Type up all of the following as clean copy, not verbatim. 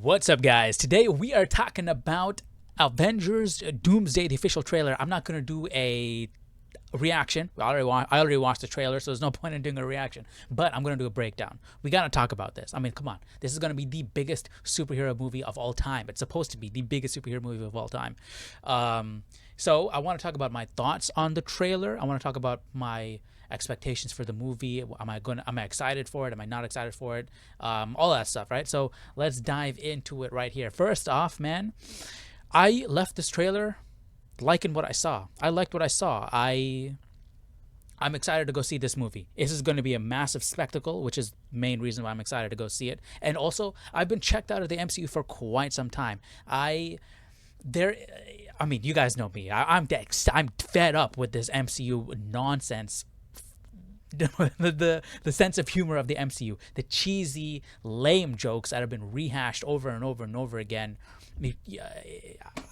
What's up, guys? Today we are talking about Avengers Doomsday, the official trailer. I'm not gonna do a reaction. I already watched the trailer, so there's no point in doing a reaction. But I'm gonna do a breakdown. We gotta talk about this. I mean, come on. This is gonna be the biggest superhero movie of all time. It's supposed to be the biggest superhero movie of all time. So I want to talk about my thoughts on the trailer. I want to talk about my expectations for the movie. Am I excited for it? Am I not excited for it? All that stuff, right? So let's dive into it right here. First off, man, I left this trailer liking what I saw. I liked what I saw. I'm excited to go see this movie. This is going to be a massive spectacle, which is the main reason why I'm excited to go see it. And also, I've been checked out of the MCU for quite some time. I mean, you guys know me. I'm fed up with this MCU nonsense. The sense of humor of the MCU, the cheesy, lame jokes that have been rehashed over and over and over again.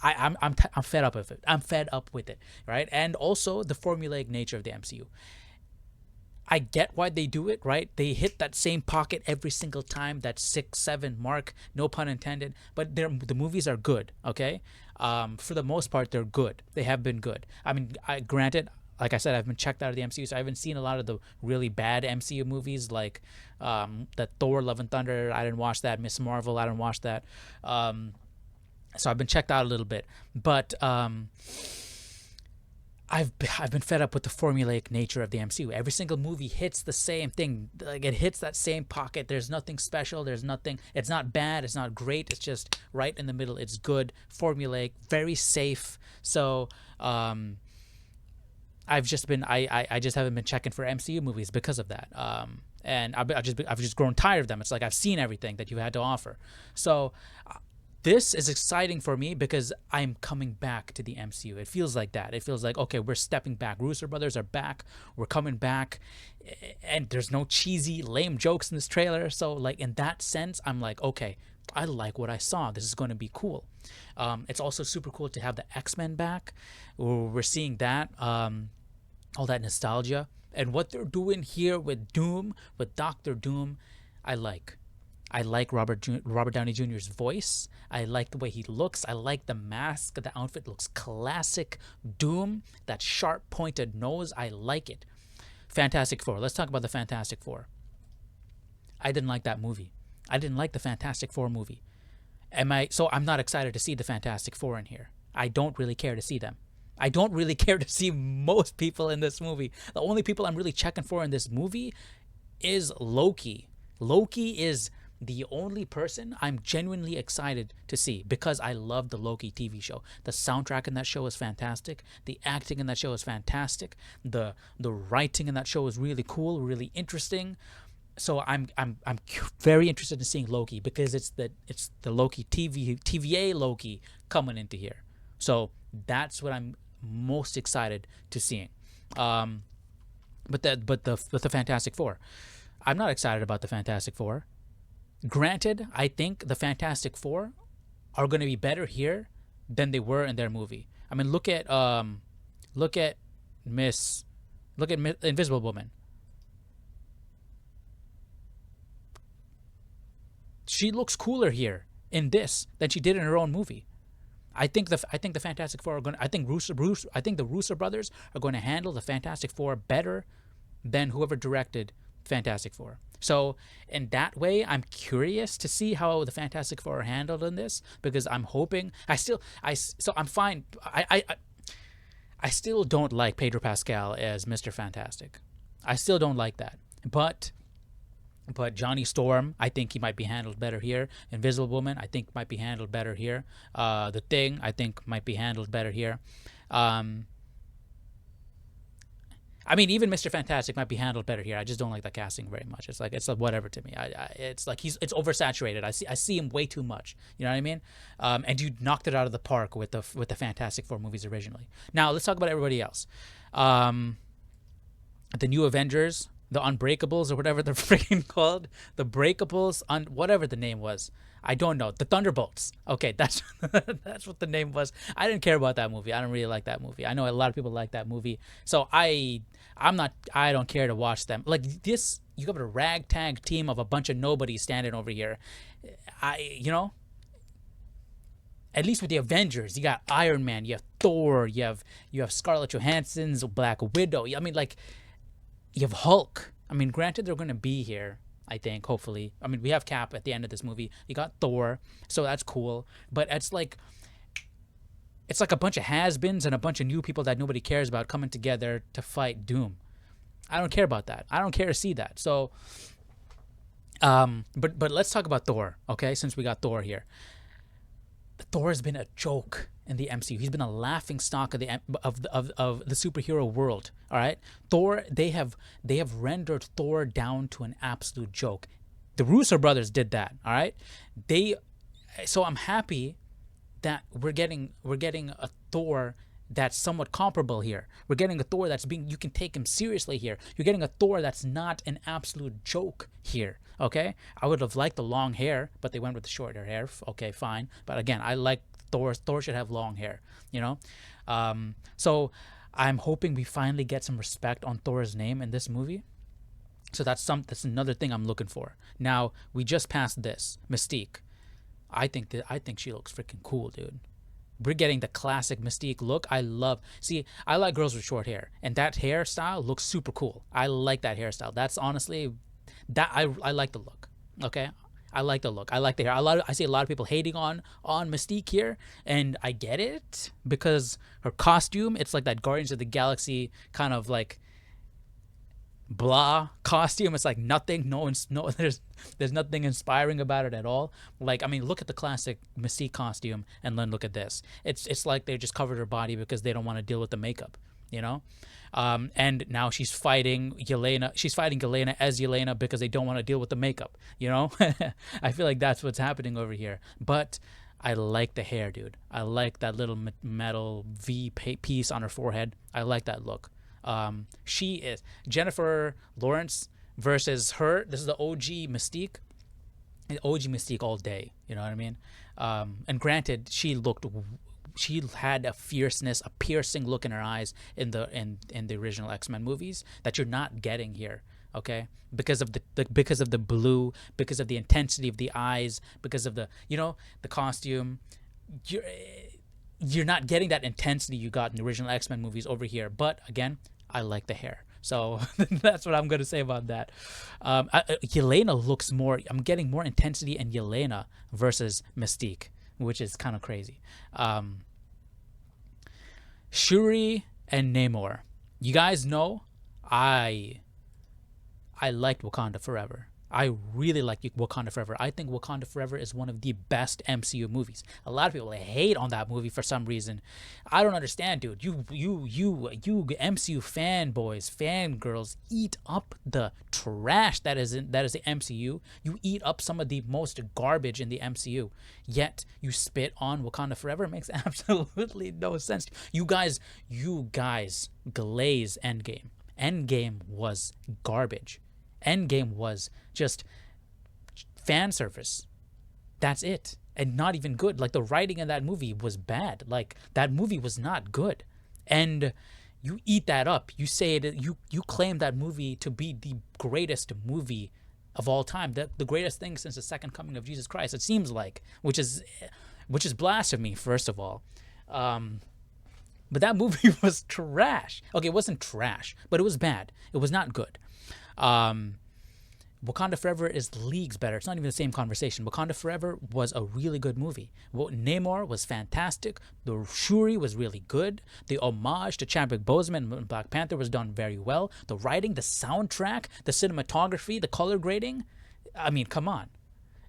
I'm fed up with it. I'm fed up with it, right? And also the formulaic nature of the MCU. I get why they do it, right? They hit that same pocket every single time, that 6-7 mark, no pun intended. But the movies are good, okay? For the most part, they're good. They have been good. I mean, granted, like I said, I've been checked out of the MCU, so I haven't seen a lot of the really bad MCU movies, like the Thor: Love and Thunder. I didn't watch that. Miss Marvel, I didn't watch that. So I've been checked out a little bit, but I've been fed up with the formulaic nature of the MCU. Every single movie hits the same thing. Like, it hits that same pocket. There's nothing special. There's nothing. It's not bad. It's not great. It's just right in the middle. It's good, formulaic, very safe. So I've just been I just haven't been checking for MCU movies because of that. And I've just grown tired of them. It's like I've seen everything that you had to offer. So this is exciting for me because I'm coming back to the MCU. It feels like that. It feels like, okay, we're stepping back. Russo brothers are back. We're coming back. And there's no cheesy, lame jokes in this trailer. So, like, in that sense, I'm like, okay, I like what I saw. This is going to be cool. It's also super cool to have the X-Men back. We're seeing that, all that nostalgia. And what they're doing here with Doom, with Doctor Doom, I like. I like Robert Downey Jr.'s voice. I like the way he looks. I like the mask. The outfit looks classic Doom. That sharp pointed nose. I like it. Fantastic Four. Let's talk about the Fantastic Four. I didn't like that movie. I didn't like the Fantastic Four movie. So I'm not excited to see the Fantastic Four in here. I don't really care to see them. I don't really care to see most people in this movie. The only people I'm really checking for in this movie is Loki. Loki is the only person I'm genuinely excited to see because I love the Loki TV show. The soundtrack in that show is fantastic. The acting in that show is fantastic. The writing in that show is really cool, really interesting. So I'm very interested in seeing Loki because it's the Loki TVA Loki coming into here. So that's what I'm most excited to seeing. But the Fantastic Four, I'm not excited about the Fantastic Four. Granted, I think the Fantastic Four are going to be better here than they were in their movie. I mean, look at Invisible Woman. She looks cooler here in this than she did in her own movie. I think the Fantastic Four are going. I think the Russo brothers are going to handle the Fantastic Four better than whoever directed Fantastic Four. So in that way, I'm curious to see how the Fantastic Four are handled in this because I'm hoping. So I'm fine. I still don't like Pedro Pascal as Mr. Fantastic. I still don't like that. But Johnny Storm, I think he might be handled better here. Invisible Woman, I think might be handled better here. The Thing, I think might be handled better here. I mean, even Mr. Fantastic might be handled better here. I just don't like the casting very much. It's like whatever to me. It's like it's oversaturated. I see him way too much. You know what I mean? And you knocked it out of the park with the Fantastic Four movies originally. Now let's talk about everybody else. The new Avengers, the Unbreakables or whatever they're freaking called, the Breakables, whatever the name was. I don't know. The Thunderbolts. Okay, that's that's what the name was. I didn't care about that movie. I don't really like that movie. I know a lot of people like that movie. So I don't care to watch them. Like this, you got a ragtag team of a bunch of nobodies standing over here. At least with the Avengers, you got Iron Man, you have Thor, you have Scarlett Johansson's Black Widow. I mean, like, you have Hulk. I mean, granted, they're gonna be here. I think, hopefully. I mean, we have Cap at the end of this movie. You got Thor, so that's cool. But it's like a bunch of has-beens and a bunch of new people that nobody cares about coming together to fight Doom. I don't care about that. I don't care to see that. So, but let's talk about Thor, okay? Since we got Thor here, Thor has been a joke in the MCU. He's been a laughing stock of the superhero world. All right, Thor. They have rendered Thor down to an absolute joke. The Russo brothers did that. All right, So I'm happy that we're getting a Thor that's somewhat comparable here. We're getting a Thor you can take him seriously here. You're getting a Thor that's not an absolute joke here. Okay, I would have liked the long hair, but they went with the shorter hair. Okay, fine. But again, I like Thor. Thor should have long hair. You know, so I'm hoping we finally get some respect on Thor's name in this movie. So that's another thing I'm looking for. Now we just passed this Mystique. I think she looks freaking cool, dude. We're getting the classic Mystique look. I like girls with short hair, and that hairstyle looks super cool. I like that hairstyle. That's honestly, I like the look. Okay, I like the look. I like the hair. I see a lot of people hating on Mystique here, and I get it because her costume. It's like that Guardians of the Galaxy kind of like blah costume. It's like nothing. There's nothing inspiring about it at all. Like, I mean, look at the classic Mystique costume and then look at this. It's like they just covered her body because they don't want to deal with the makeup, you know. And now she's fighting Yelena. She's fighting Yelena as Yelena because they don't want to deal with the makeup, you know. I feel like that's what's happening over here. But I like the hair, dude. I like that little metal V piece on her forehead. I like that look. She is Jennifer Lawrence versus her. This is the OG Mystique. OG Mystique all day. You know what I mean? And granted, she had a fierceness, a piercing look in her eyes in the original X-Men movies that you're not getting here. Okay, because of the blue, because of the intensity of the eyes, because of the costume. You're not getting that intensity you got in the original X-Men movies over here. But again, I like the hair. So that's what I'm going to say about that. Yelena looks more, I'm getting more intensity in Yelena versus Mystique, which is kind of crazy. Shuri and Namor. You guys know I liked Wakanda Forever. I really like Wakanda Forever. I think Wakanda Forever is one of the best MCU movies. A lot of people hate on that movie for some reason. I don't understand, dude. You MCU fanboys, fangirls eat up the trash that is the MCU. You eat up some of the most garbage in the MCU. Yet you spit on Wakanda Forever. It makes absolutely no sense. You guys glaze Endgame. Endgame was garbage. Endgame was just fan service. That's it. And not even good. Like, the writing in that movie was bad. Like, that movie was not good. And you eat that up. You say it. You claim that movie to be the greatest movie of all time. The greatest thing since the second coming of Jesus Christ. It seems like, which is blasphemy. First of all. But that movie was trash. Okay, it wasn't trash, but it was bad. It was not good. Wakanda Forever is leagues better. It's not even the same conversation. Wakanda Forever was a really good movie. Namor was fantastic. The Shuri was really good. The homage to Chadwick Boseman and Black Panther was done very well. The writing, the soundtrack, the cinematography, the color grading. I mean, come on.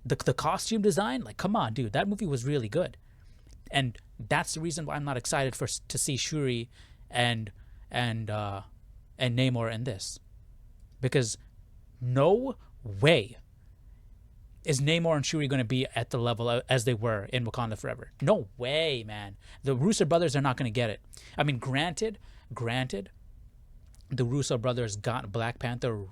The costume design, like, come on, dude. That movie was really good. And that's the reason why I'm not excited to see Shuri and Namor in this. Because no way is Namor and Shuri going to be at the level as they were in Wakanda Forever. No way, man. The Russo brothers are not going to get it. I mean, granted, the Russo brothers got Black Panther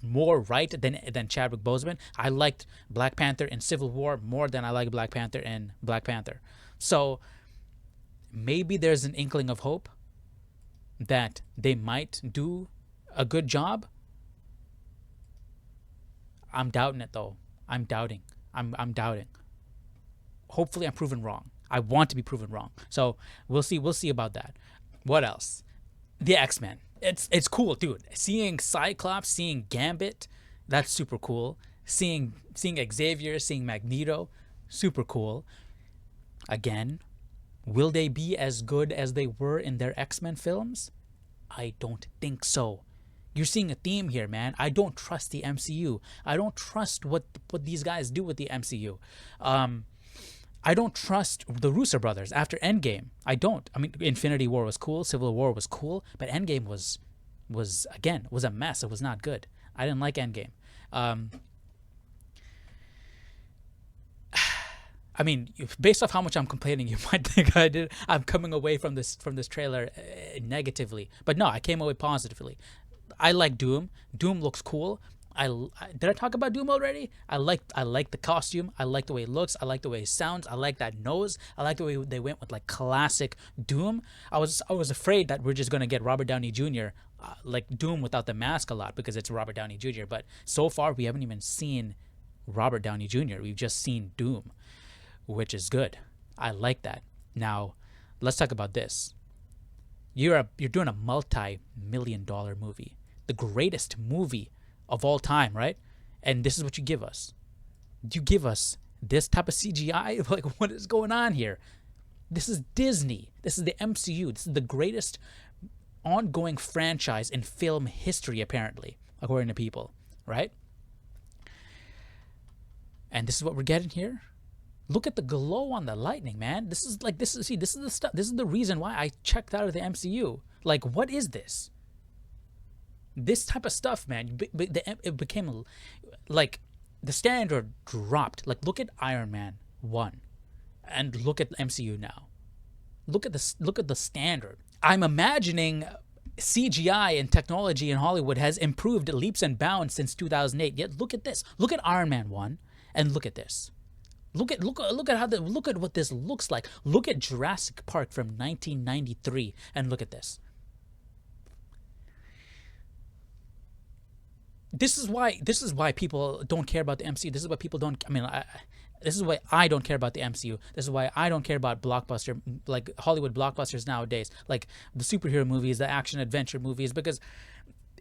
more right than Chadwick Boseman. I liked Black Panther in Civil War more than I like Black Panther in Black Panther. So maybe there's an inkling of hope that they might do a good job. I'm doubting it, though. I'm doubting. Hopefully I'm proven wrong. I want to be proven wrong. So we'll see. We'll see about that. What else? The X-Men. It's cool, dude. Seeing Cyclops, seeing Gambit, that's super cool. Seeing Xavier, seeing Magneto, super cool. Again, will they be as good as they were in their X-Men films? I don't think so. You're seeing a theme here, man. I don't trust the MCU. I don't trust what these guys do with the MCU. I don't trust the Russo brothers after Endgame. I don't. I mean, Infinity War was cool, Civil War was cool, but Endgame was a mess. It was not good. I didn't like Endgame. I mean, based off how much I'm complaining, you might think I'm coming away from this trailer negatively, but no, I came away positively. I like Doom. Doom looks cool. Did I talk about Doom already? I like the costume. I like the way it looks. I like the way it sounds. I like that nose. I like the way they went with like classic Doom. I was afraid that we're just gonna get Robert Downey Jr. Like Doom without the mask a lot because it's Robert Downey Jr. But so far we haven't even seen Robert Downey Jr. We've just seen Doom, which is good. I like that. Now, let's talk about this. You're doing a multi-million-dollar movie, the greatest movie of all time, right? And this is what you give us. You give us this type of CGI? Like, what is going on here? This is Disney. This is the MCU. This is the greatest ongoing franchise in film history, apparently, according to people, right? And this is what we're getting here. Look at the glow on the lightning, man. This is the stuff. This is the reason why I checked out of the MCU. Like, what is this? This type of stuff, man. It became like the standard dropped. Like, look at Iron Man 1 and look at MCU now. Look at this. Look at the standard. I'm imagining CGI and technology in Hollywood has improved leaps and bounds since 2008. Yet look at this. Look at Iron Man 1 and look at this. Look at what this looks like. Look at Jurassic Park from 1993 and look at this. This is why people don't care about the MCU. This is why people don't. I mean, this is why I don't care about the MCU. This is why I don't care about blockbuster, like Hollywood blockbusters nowadays, like the superhero movies, the action adventure movies, because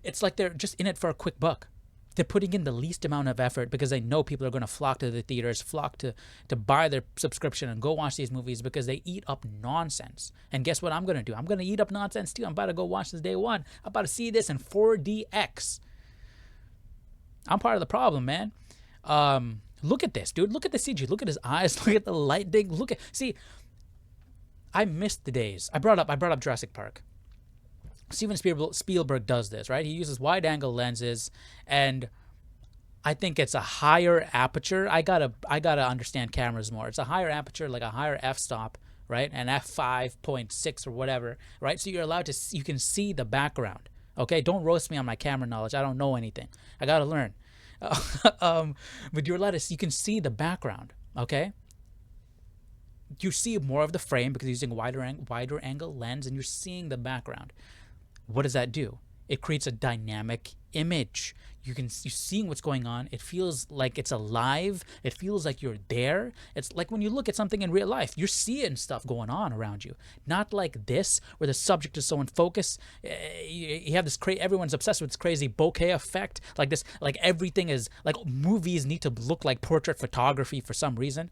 it's like they're just in it for a quick buck. They're putting in the least amount of effort because they know people are going to flock to the theaters, flock to buy their subscription and go watch these movies because they eat up nonsense. And guess what I'm going to do? I'm going to eat up nonsense too. I'm about to go watch this day one. I'm about to see this in 4DX. I'm part of the problem, man. Look at this, dude. Look at the CG. Look at his eyes. Look at the lightning. See, I missed the days. I brought up Jurassic Park. Steven Spielberg does this, right? He uses wide-angle lenses, and I think it's a higher aperture. I gotta understand cameras more. It's a higher aperture, like a higher f-stop, right? And f5.6 or whatever, right? So you can see the background. Okay, don't roast me on my camera knowledge. I don't know anything. I gotta learn. But you can see the background. Okay. You see more of the frame because you're using wider angle lens, and you're seeing the background. What does that do? It creates a dynamic image. You're seeing what's going on. It feels like it's alive. It feels like you're there. It's like when you look at something in real life, you're seeing stuff going on around you. Not like this, where the subject is so in focus. You have this everyone's obsessed with this crazy bokeh effect. Like this, like everything is like movies need to look like portrait photography for some reason.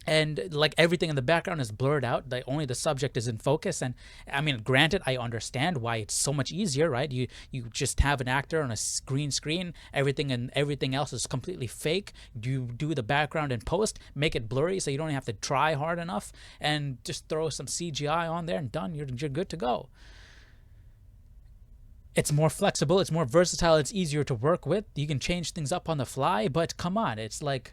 And like everything in the background is blurred out. Like only the subject is in focus. And I mean, granted, I understand why it's so much easier, right? You just have an actor on a green screen. Everything else is completely fake. You do the background in post, make it blurry so you don't have to try hard enough, and just throw some CGI on there and done. You're good to go. It's more flexible. It's more versatile. It's easier to work with. You can change things up on the fly. But come on, it's like,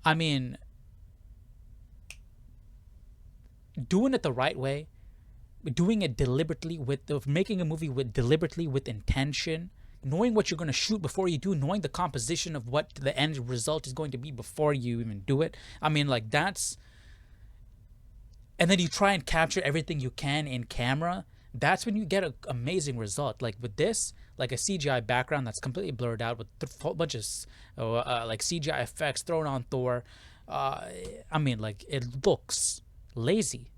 I mean, doing it the right way, doing it deliberately making a movie deliberately with intention, knowing what you're going to shoot before you do, knowing the composition of what the end result is going to be before you even do it. I mean, like that's, and then you try and capture everything you can in camera. That's when you get an amazing result. Like with this, like a CGI background that's completely blurred out with a whole bunch of like CGI effects thrown on Thor. I mean, like, it looks lazy.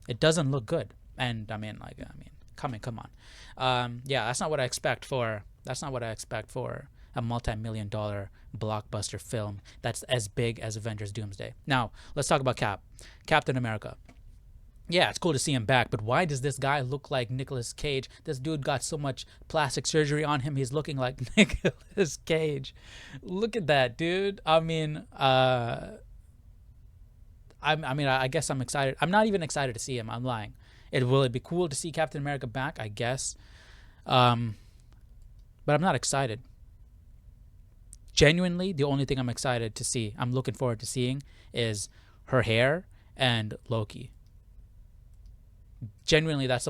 It doesn't look good. And I mean, come on. Yeah, that's not what I expect for. That's not what I expect for a multi-million-dollar blockbuster film that's as big as Avengers Doomsday. Now, let's talk about Captain America. Yeah, it's cool to see him back, but why does this guy look like Nicolas Cage? This dude got so much plastic surgery on him, he's looking like Nicolas Cage. Look at that, dude. I mean, I guess I'm excited. I'm not even excited to see him. I'm lying. Will it be cool to see Captain America back? I guess. But I'm not excited. Genuinely, the only thing I'm excited to see, I'm looking forward to seeing, is her hair and Loki. Genuinely, those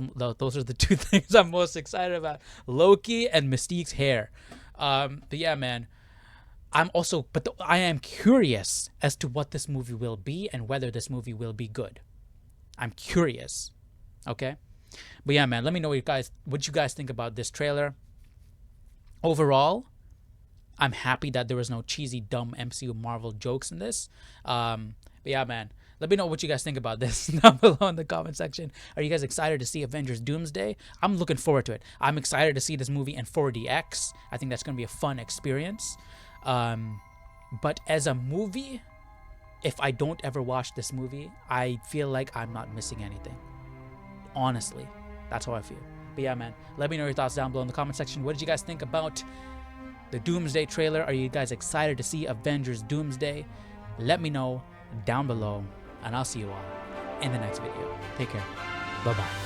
are the two things I'm most excited about: Loki and Mystique's hair. But yeah, man, I am curious as to what this movie will be and whether this movie will be good. I'm curious. Okay, but yeah, man, let me know what you guys think about this trailer. Overall, I'm happy that there was no cheesy, dumb MCU Marvel jokes in this. But yeah, man, let me know what you guys think about this down below in the comment section. Are you guys excited to see Avengers Doomsday? I'm looking forward to it. I'm excited to see this movie in 4DX. I think that's going to be a fun experience. But as a movie, if I don't ever watch this movie, I feel like I'm not missing anything. Honestly, that's how I feel. But yeah, man, let me know your thoughts down below in the comment section. What did you guys think about the Doomsday trailer? Are you guys excited to see Avengers Doomsday? Let me know down below, and I'll see you all in the next video. Take care. Bye-bye.